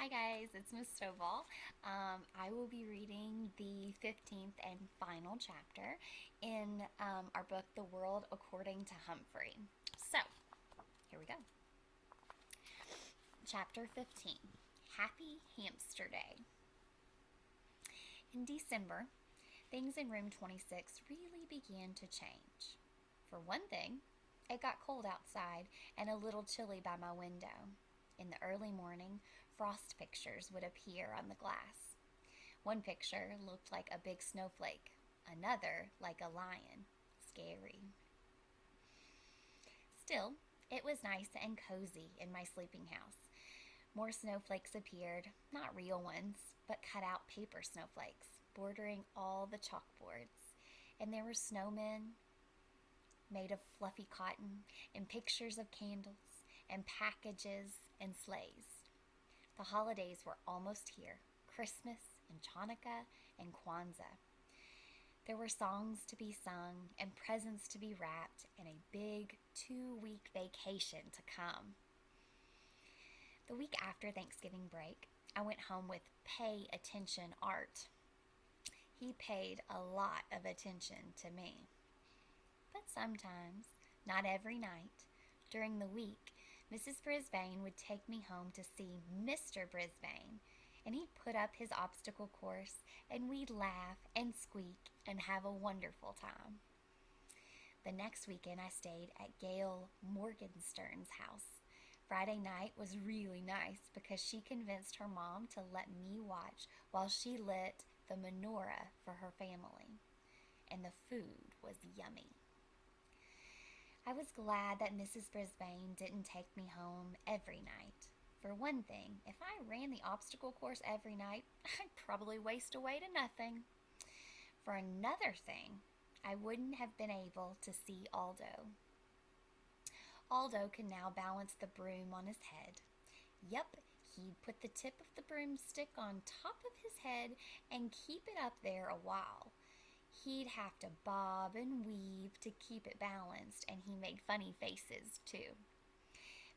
Hi guys, it's Miss Stovall. I will be reading the 15th and final chapter in our book, The World According to Humphrey. So, here we go. Chapter 15, Happy Hamster Day. In December, things in room 26 really began to change. For one thing, it got cold outside and a little chilly by my window. In the early morning, frost pictures would appear on the glass. One picture looked like a big snowflake, another like a lion. Scary. Still, it was nice and cozy in my sleeping house. More snowflakes appeared, not real ones, but cut out paper snowflakes, bordering all the chalkboards. And there were snowmen made of fluffy cotton, and pictures of candles, and packages, and sleighs. The holidays were almost here: Christmas, and Chanukah, and Kwanzaa. There were songs to be sung, and presents to be wrapped, and a big 2-week vacation to come. The week after Thanksgiving break, I went home with Pay Attention Art. He paid a lot of attention to me. But sometimes, not every night, during the week, Mrs. Brisbane would take me home to see Mr. Brisbane, and he'd put up his obstacle course, and we'd laugh and squeak and have a wonderful time. The next weekend, I stayed at Gail Morgenstern's house. Friday night was really nice because she convinced her mom to let me watch while she lit the menorah for her family. And the food was yummy. I was glad that Mrs. Brisbane didn't take me home every night. For one thing, if I ran the obstacle course every night, I'd probably waste away to nothing. For another thing, I wouldn't have been able to see Aldo. Aldo can now balance the broom on his head. Yep, he'd put the tip of the broomstick on top of his head and keep it up there a while. He'd have to bob and weave to keep it balanced, and he made funny faces too.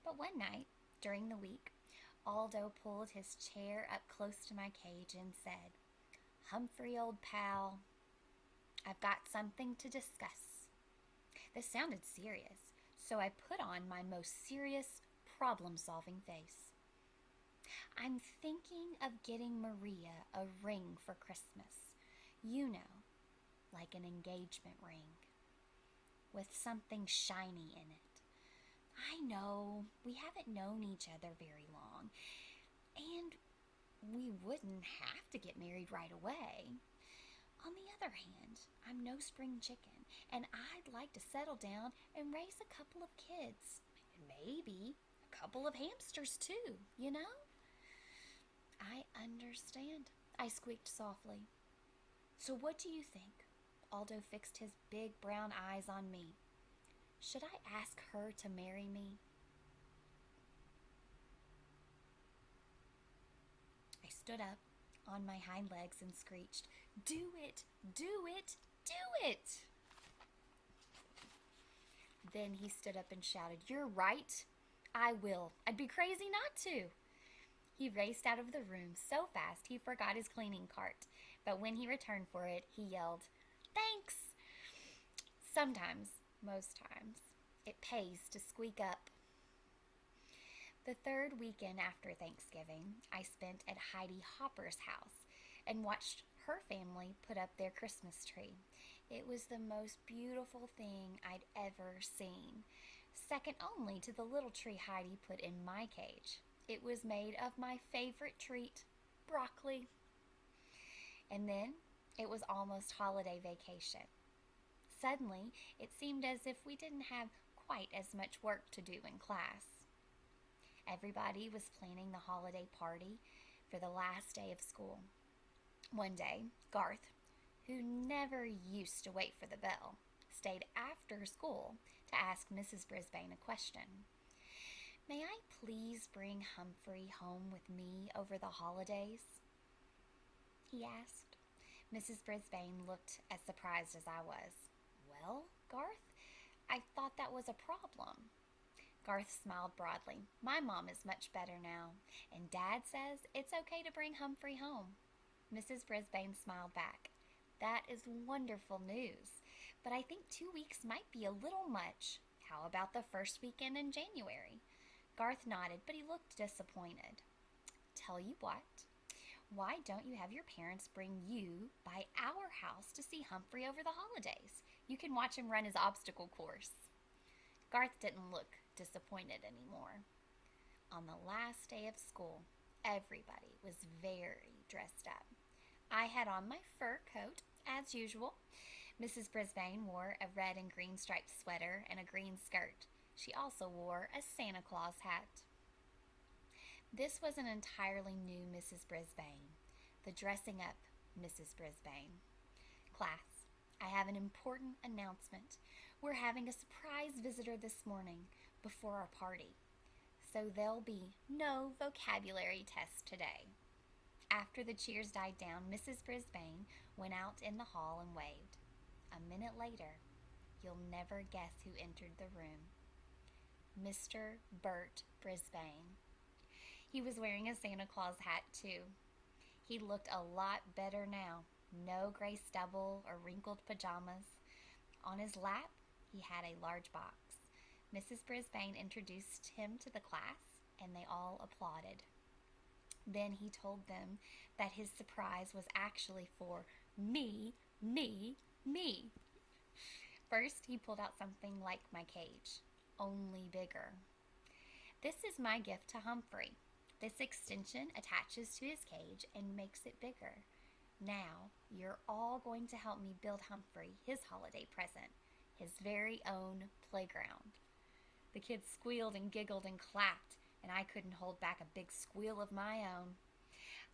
But one night, during the week, Aldo pulled his chair up close to my cage and said, "Humphrey, old pal, I've got something to discuss." This sounded serious, so I put on my most serious, problem-solving face. "I'm thinking of getting Maria a ring for Christmas. You know, like an engagement ring, with something shiny in it. I know we haven't known each other very long, and we wouldn't have to get married right away. On the other hand, I'm no spring chicken, and I'd like to settle down and raise a couple of kids, and maybe a couple of hamsters too, you know?" "I understand," I squeaked softly. "So what do you think?" Aldo fixed his big brown eyes on me. "Should I ask her to marry me?" I stood up on my hind legs and screeched, "Do it! Do it! Do it!" Then he stood up and shouted, "You're right! I will. I'd be crazy not to." He raced out of the room so fast he forgot his cleaning cart, but when he returned for it, he yelled, "Thanks!" Sometimes, most times, it pays to squeak up. The third weekend after Thanksgiving, I spent at Heidi Hopper's house and watched her family put up their Christmas tree. It was the most beautiful thing I'd ever seen, second only to the little tree Heidi put in my cage. It was made of my favorite treat, broccoli. And then it was almost holiday vacation. Suddenly, it seemed as if we didn't have quite as much work to do in class. Everybody was planning the holiday party for the last day of school. One day, Garth, who never used to wait for the bell, stayed after school to ask Mrs. Brisbane a question. "May I please bring Humphrey home with me over the holidays?" he asked. Mrs. Brisbane looked as surprised as I was. "Well, Garth, I thought that was a problem." Garth smiled broadly. My mom is much better now, and Dad says it's okay to bring Humphrey home. Mrs. Brisbane smiled back. That is wonderful news, but I think 2 weeks might be a little much. How about the first weekend in January? Garth nodded, but he looked disappointed. Tell you what, why don't you have your parents bring you by our house to see Humphrey over the holidays? You can watch him run his obstacle course. Garth didn't look disappointed anymore. On the last day of school, everybody was very dressed up. I had on my fur coat, as usual. Mrs. Brisbane wore a red and green striped sweater and a green skirt. She also wore a Santa Claus hat. This was an entirely new Mrs. Brisbane, the dressing up Mrs. Brisbane. Class, I have an important announcement. We're having a surprise visitor this morning before our party, so there'll be no vocabulary test today. After the cheers died down, Mrs. Brisbane went out in the hall and waved. A minute later, you'll never guess who entered the room. Mr. Bert Brisbane. He was wearing a Santa Claus hat, too. He looked a lot better now. No gray stubble or wrinkled pajamas. On his lap, he had a large box. Mrs. Brisbane introduced him to the class, and they all applauded. Then he told them that his surprise was actually for me. First, he pulled out something like my cage, only bigger. This is my gift to Humphrey. This extension attaches to his cage and makes it bigger. Now, you're all going to help me build Humphrey his holiday present, his very own playground. The kids squealed and giggled and clapped, and I couldn't hold back a big squeal of my own.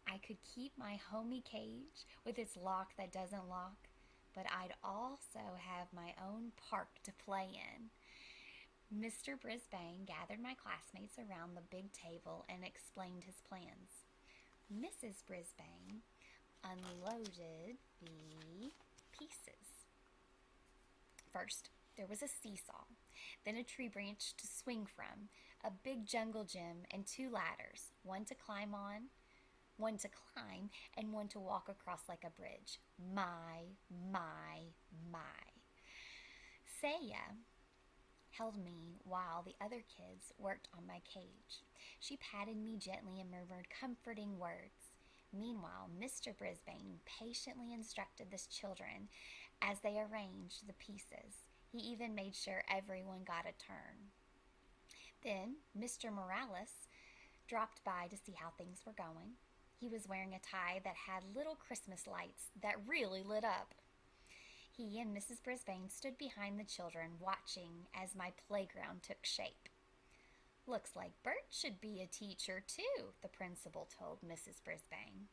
I could keep my homey cage with its lock that doesn't lock, but I'd also have my own park to play in. Mr. Brisbane gathered my classmates around the big table and explained his plans. Mrs. Brisbane unloaded the pieces. First, there was a seesaw, then a tree branch to swing from, a big jungle gym, and 2 ladders, one to climb, and one to walk across like a bridge. My. Saya held me while the other kids worked on my cage. She patted me gently and murmured comforting words. Meanwhile, Mr. Brisbane patiently instructed the children as they arranged the pieces. He even made sure everyone got a turn. Then Mr. Morales dropped by to see how things were going. He was wearing a tie that had little Christmas lights that really lit up. He and Mrs. Brisbane stood behind the children, watching as my playground took shape. Looks like Bert should be a teacher, too, the principal told Mrs. Brisbane.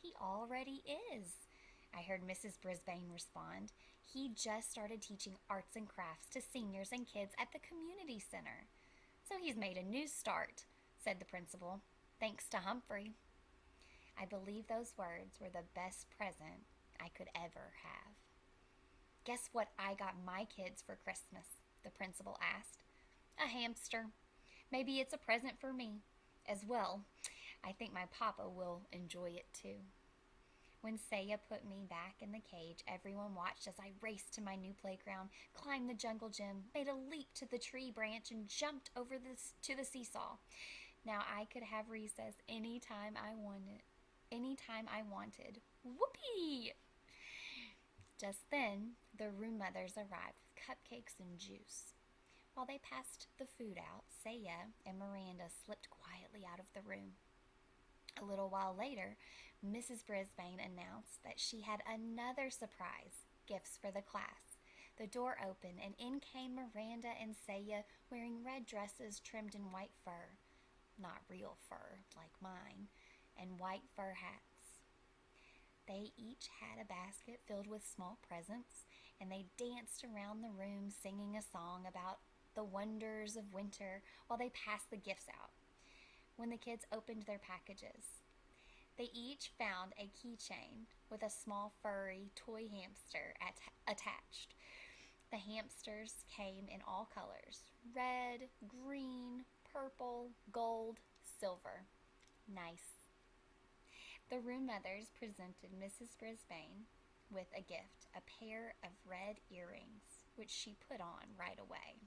He already is, I heard Mrs. Brisbane respond. He just started teaching arts and crafts to seniors and kids at the community center. So he's made a new start, said the principal, thanks to Humphrey. I believe those words were the best present I could ever have. Guess what I got my kids for Christmas? The principal asked. A hamster. Maybe it's a present for me as well. I think my papa will enjoy it too. When Saya put me back in the cage, everyone watched as I raced to my new playground, climbed the jungle gym, made a leap to the tree branch, and jumped over to the seesaw. Now I could have recess anytime I wanted. Whoopee! Just then, the room mothers arrived with cupcakes and juice. While they passed the food out, Saya and Miranda slipped quietly out of the room. A little while later, Mrs. Brisbane announced that she had another surprise, gifts for the class. The door opened, and in came Miranda and Saya wearing red dresses trimmed in white fur. Not real fur, like mine, and white fur hats. They each had a basket filled with small presents, and they danced around the room singing a song about the wonders of winter while they passed the gifts out. When the kids opened their packages, they each found a keychain with a small furry toy hamster attached. The hamsters came in all colors: red, green, purple, gold, silver. Nice. The room mothers presented Mrs. Brisbane with a gift, a pair of red earrings, which she put on right away.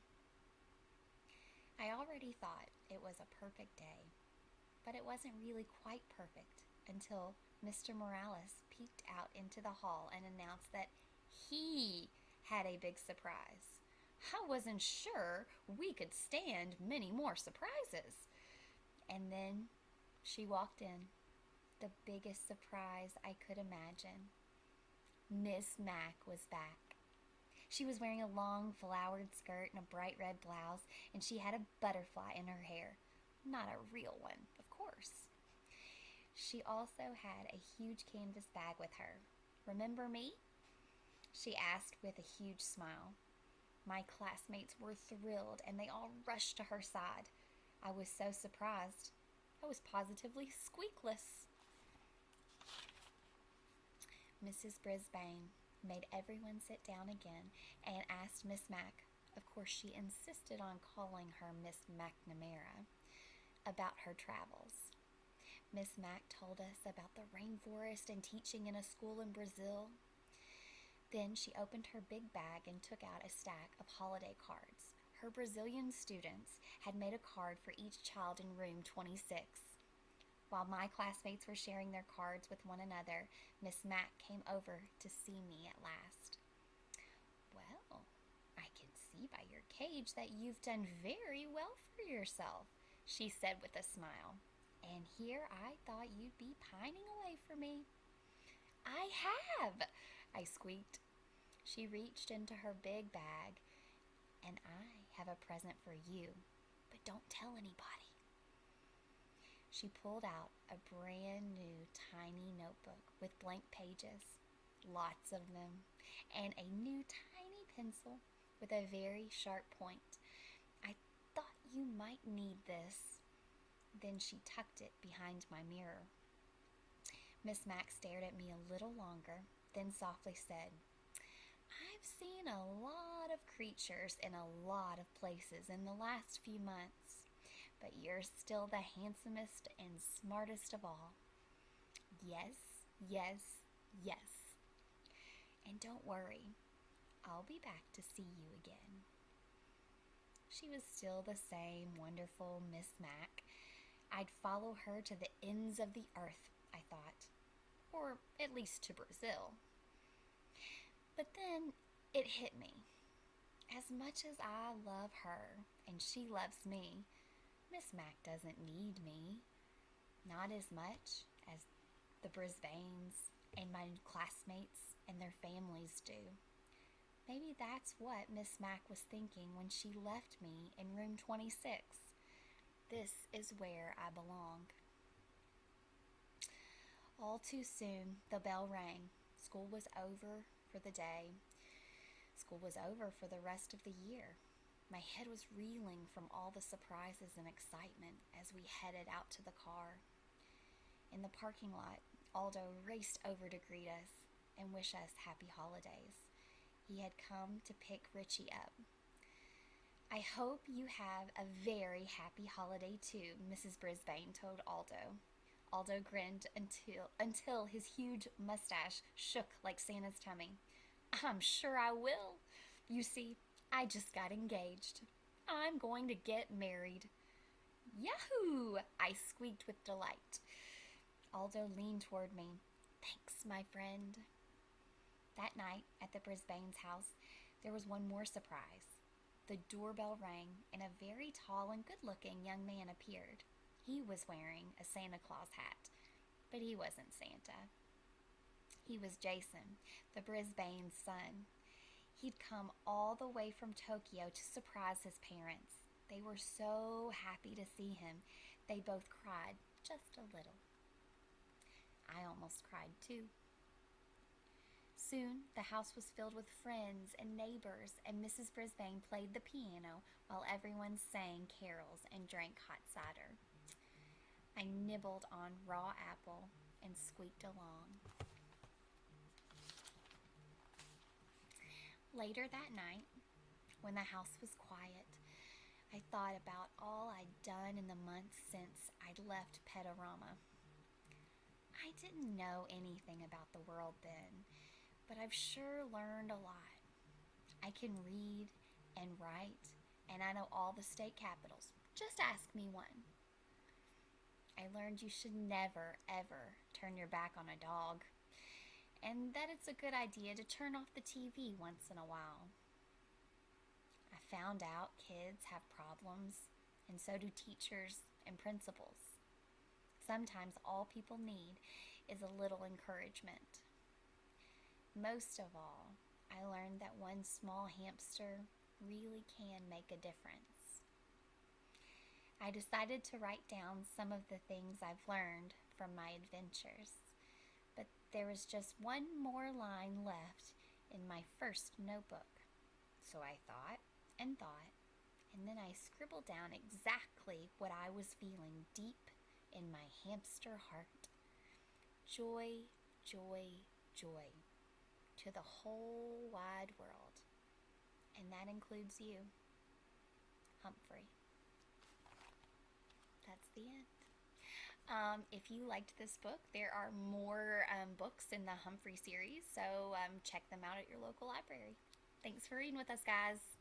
I already thought it was a perfect day, but it wasn't really quite perfect until Mr. Morales peeked out into the hall and announced that he had a big surprise. I wasn't sure we could stand many more surprises. And then she walked in, the biggest surprise I could imagine. Miss Mac was back. She was wearing a long flowered skirt and a bright red blouse, and she had a butterfly in her hair. Not a real one, of course. She also had a huge canvas bag with her. "Remember me?" she asked with a huge smile. My classmates were thrilled, and they all rushed to her side. I was so surprised. I was positively squeakless. Mrs. Brisbane made everyone sit down again and asked Miss Mac, of course she insisted on calling her Miss McNamara, about her travels. Miss Mac told us about the rainforest and teaching in a school in Brazil. Then she opened her big bag and took out a stack of holiday cards. Her Brazilian students had made a card for each child in room 26. While my classmates were sharing their cards with one another, Miss Mac came over to see me at last. "Well, I can see by your cage that you've done very well for yourself," she said with a smile. "And here I thought you'd be pining away for me." "I have," I squeaked. She reached into her big bag. "And I have a present for you, but don't tell anybody." She pulled out a brand new tiny notebook with blank pages, lots of them, and a new tiny pencil with a very sharp point. "I thought you might need this." Then she tucked it behind my mirror. Miss Mac stared at me a little longer, then softly said, "I've seen a lot of creatures in a lot of places in the last few months, but you're still the handsomest and smartest of all. Yes, yes, yes. And don't worry, I'll be back to see you again." She was still the same wonderful Miss Mac. I'd follow her to the ends of the earth, I thought, or at least to Brazil. But then it hit me. As much as I love her and she loves me, Miss Mac doesn't need me. Not as much as the Brisbanes and my classmates and their families do. Maybe that's what Miss Mac was thinking when she left me in room 26. This is where I belong. All too soon, the bell rang. School was over for the day. School was over for the rest of the year. My head was reeling from all the surprises and excitement as we headed out to the car. In the parking lot, Aldo raced over to greet us and wish us happy holidays. He had come to pick Richie up. "I hope you have a very happy holiday too," Mrs. Brisbane told Aldo. Aldo grinned until his huge mustache shook like Santa's tummy. "I'm sure I will. You see, I just got engaged. I'm going to get married." "Yahoo!" I squeaked with delight. Aldo leaned toward me. "Thanks, my friend." That night at the Brisbane's house, there was one more surprise. The doorbell rang, and a very tall and good-looking young man appeared. He was wearing a Santa Claus hat, but he wasn't Santa. He was Jason, the Brisbane's son. He'd come all the way from Tokyo to surprise his parents. They were so happy to see him, they both cried just a little. I almost cried too. Soon, the house was filled with friends and neighbors, and Mrs. Brisbane played the piano while everyone sang carols and drank hot cider. I nibbled on raw apple and squeaked along. Later that night, when the house was quiet, I thought about all I'd done in the months since I'd left Petarama. I didn't know anything about the world then, but I've sure learned a lot. I can read and write, and I know all the state capitals. Just ask me one. I learned you should never, ever turn your back on a dog, and that it's a good idea to turn off the TV once in a while. I found out kids have problems, and so do teachers and principals. Sometimes all people need is a little encouragement. Most of all, I learned that one small hamster really can make a difference. I decided to write down some of the things I've learned from my adventures, but there was just one more line left in my first notebook. So I thought, and then I scribbled down exactly what I was feeling deep in my hamster heart. Joy, joy, joy to the whole wide world. And that includes you, Humphrey. That's the end. If you liked this book, there are more books in the Humphrey series, so check them out at your local library. Thanks for reading with us, guys.